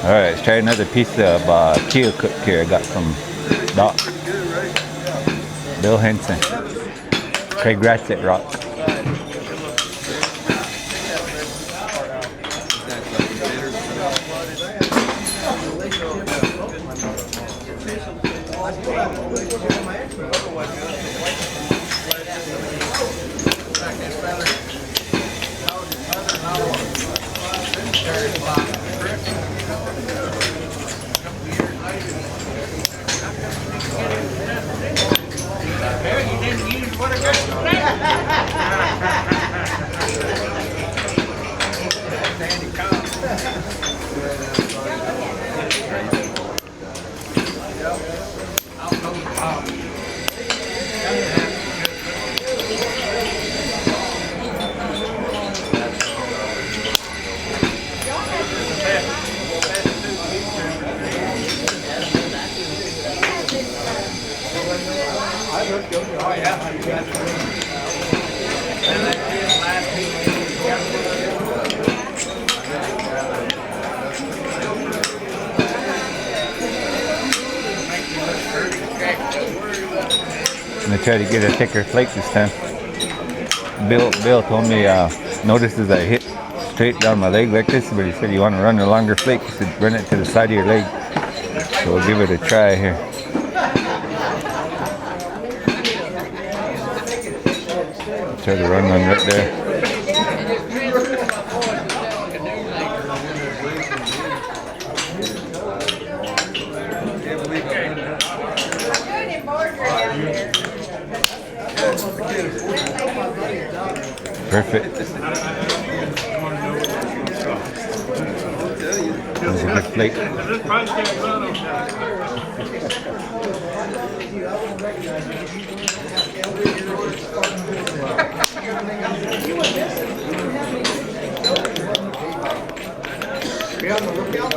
Alright, let's try another piece of Keokuk here I got from Doc. Bill Henson. Craig Ratchet Rock. I'm gonna try to get a thicker flake this time. Bill told me notices I hit straight down my leg like this, but he said you want to run a longer flake, he said run it to the side of your leg. So we'll give it a try here. Try to run one right there. Perfect. That's a good flake. Be on the lookout.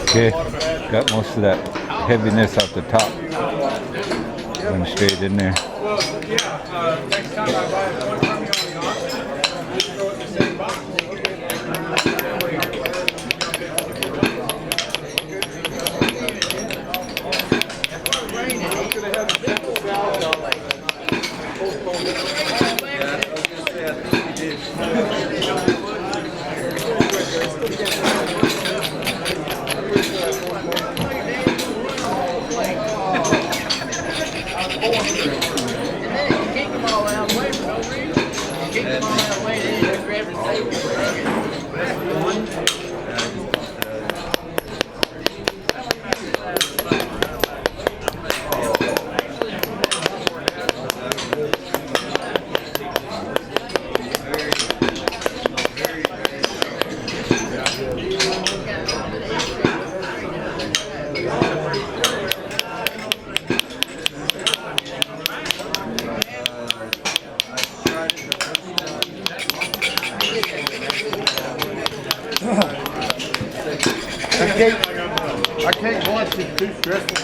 Okay, got most of that heaviness off the top. Went straight in there. Next time I buy it, one time you on the office, just throw it in the same box. I can't watch it, too stressful.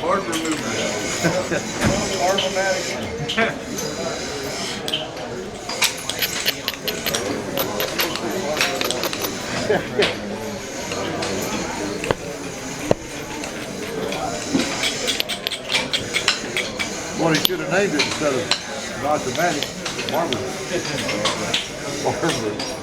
Hard remover. Automatic. Well, he should have named it instead of automatic. Marble. Marble.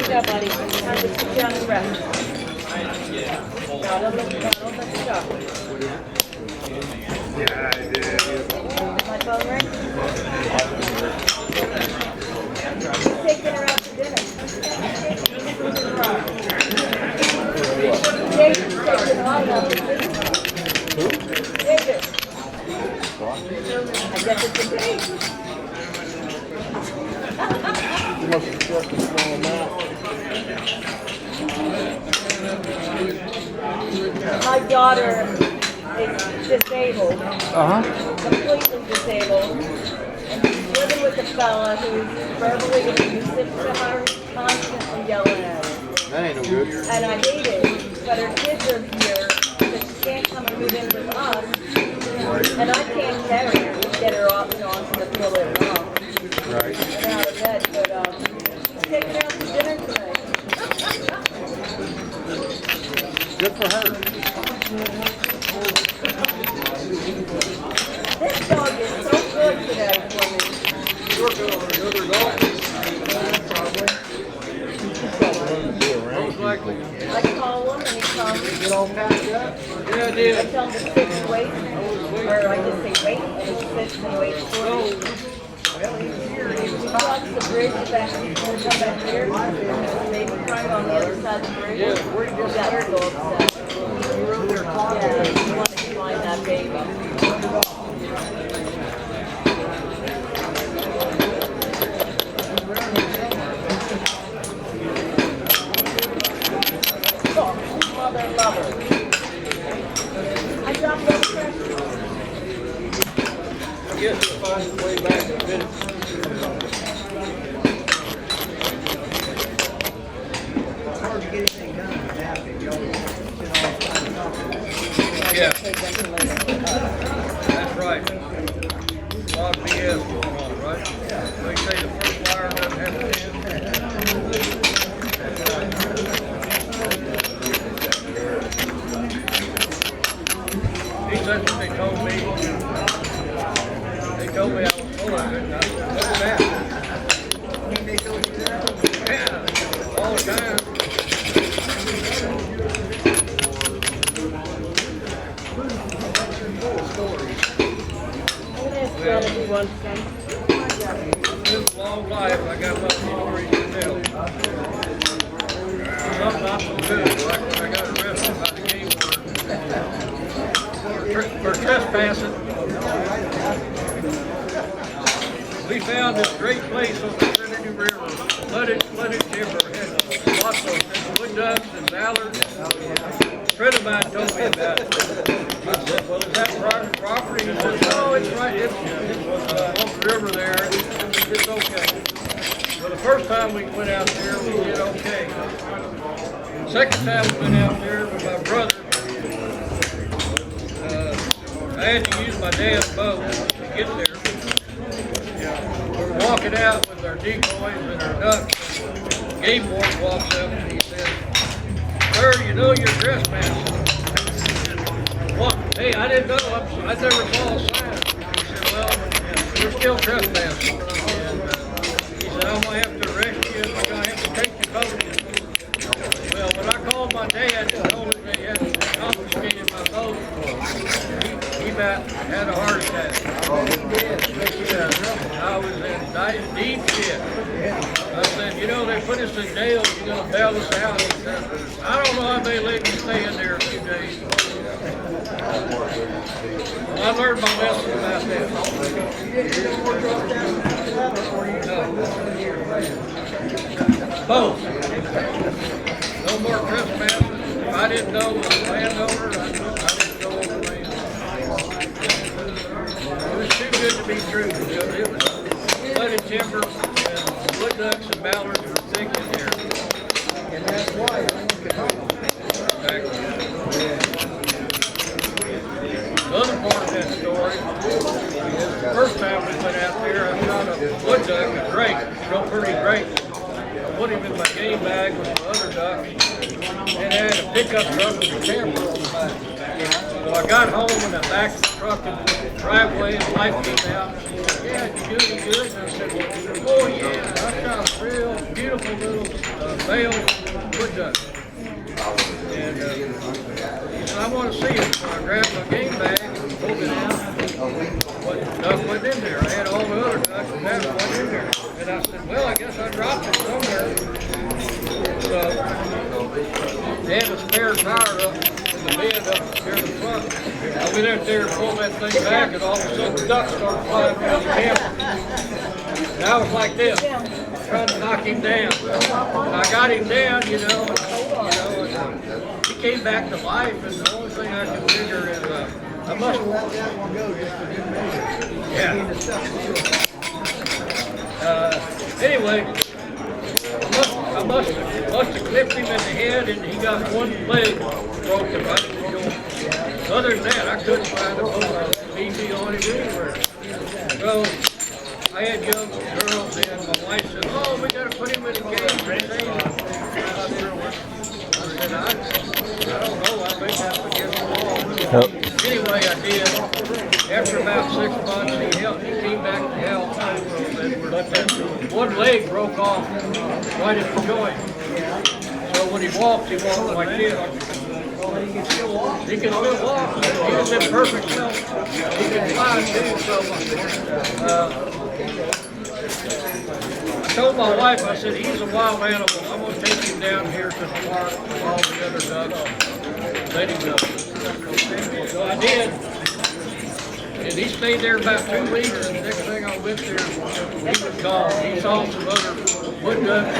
Yeah, buddy. Time to sit down and rest. Now, don't let the shop. Yeah, I did. My phone ring? He's taking her out to dinner. David's taking all of them. Who? David. I guess it's a date. You must have struck a small amount. My daughter is disabled, completely disabled, and she's living with a fella who's verbally abusive to her, constantly yelling at her. That ain't no good. And I hate it, but her kids are here, so she can't come and move in with us, and I can't carry her, get her off, onto the floor later on. Right. Get her out of bed, but she's taking her out to dinner today. Good for her. This dog is so good today for me. You're going on another dog? Most likely. I call him and he comes. Get all packed up? Yeah, I I did. tell him to sit and wait, or I just say wait, and he sits and waits for me. He walks the bridge back, he's gonna come back here, and maybe crying on the other side of the bridge. That's so upset. Yeah, he wanted to find that baby. Oh, mother lover. I dropped all the pressure. I guess we'll find his way back in a minute. It's hard to get anything done in a napkin. You always sit all the time talking. Yeah, Take them to later. that's right. A lot of BS going on, right? They say the first wire doesn't have an end. At least that's what they told me. They told me I was full of it. What's that? Yeah, all the time. It's gotta be one thing. This long life, I got my stories to tell. Some not so good, like when I got arrested by the game warden for trespassing. At least found this great place on the Trinity River, flooded timber, had lots of wood ducks and mallards. A friend of mine told me about it. I said, well, is that private property? He said, no, it's right, it's on the river there, it's okay. Well, the first time we went out there, we did okay. Second time we went out there with my brother, I had to use my dad's boat to get there. We're walking out with our decoys and our ducks. Game warden walks up and he says, sir, you know you're trespassing. What? Hey, I didn't know. I never saw a sign. He said, well, you're still trespassing. And he said, I'm going to have to arrest you and I'm going to have to take your boat. Well, when I called my dad and told him they had confiscated my boat, he about had a heart attack. Yeah, I was in deep shit. I said, you know, they put us in jail, you're going to bail us out. He said, I don't know how they let me stay in there a few days. Well, I learned my lesson about that. Both. No more trespassing. If I didn't know the landowner, I didn't go over the land. It was too good to be true. It was flooded timber and wood ducks and mallards were thick in there. And that's why no one could help them. Exactly. The other part of that story is the first time we went out there, I shot a wood duck, a drake, real pretty drake. I put him in my game bag with my other ducks and I had a pickup truck with a camera on the back. So I got home and I backed the truck in the driveway and the light came out. She said, yeah, did you do any good? And I said, oh yeah, I shot a real beautiful little male wood duck. And he said, I want to see it. So I grabbed my game bag and pulled it out. But the duck wasn't in there. I had all the other ducks and that wasn't in there. And I said, well, I guess I dropped it somewhere. So they had a spare tire up in the bed up near the front. I went out there and pulled that thing back and all of a sudden the ducks started flying around the camper. And I was like this, trying to knock him down. And I got him down, and he came back to life and the only thing I could figure is I must have Let that one go just for good measure. yeah. Anyway, I must have clipped him in the head and he got one leg broken right in the joint. Other than that, I couldn't find a BB on him anywhere. So I had young girls and my wife said, oh, we got to put him in a cage and save him. I said, I don't know, I may have to get him along. Anyway, I did. After about 6 months, he came back to health. But that one leg broke off right at the joint. So when he walked like this. He can still walk. He was in perfect health. He can fly too. So I told my wife, I said, he's a wild animal. I'm going to take him down here to the park with all the other ducks. Let him go. So I did. And he stayed there about 2 weeks, and the next thing I went there, he was gone. He saw some other wood ducks,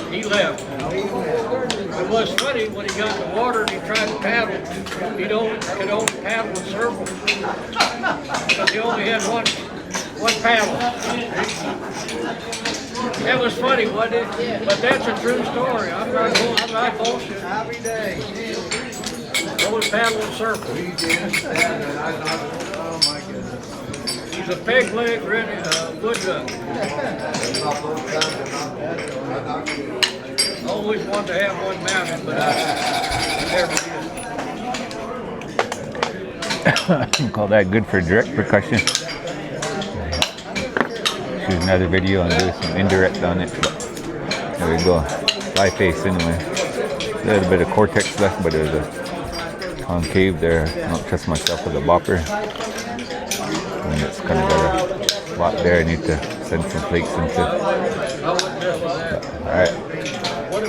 he left. It was funny, when he got in the water and he tried to paddle, he could only paddle in circles. Because he only had one paddle. That was funny, wasn't it? But that's a true story. I'm not bullshit. Every day. Always paddle in circles. Oh my goodness. He's a peg leg wood duck. Always wanted to have one mounted, but I never did. Call that good for direct percussion. Shoot another video and do some indirect on it. But there we go. Bifaced anyway. A little bit of cortex left, but there's a concave there. I don't trust myself with a bopper. And it's kind of got a spot there I need to send some flakes into. Alright.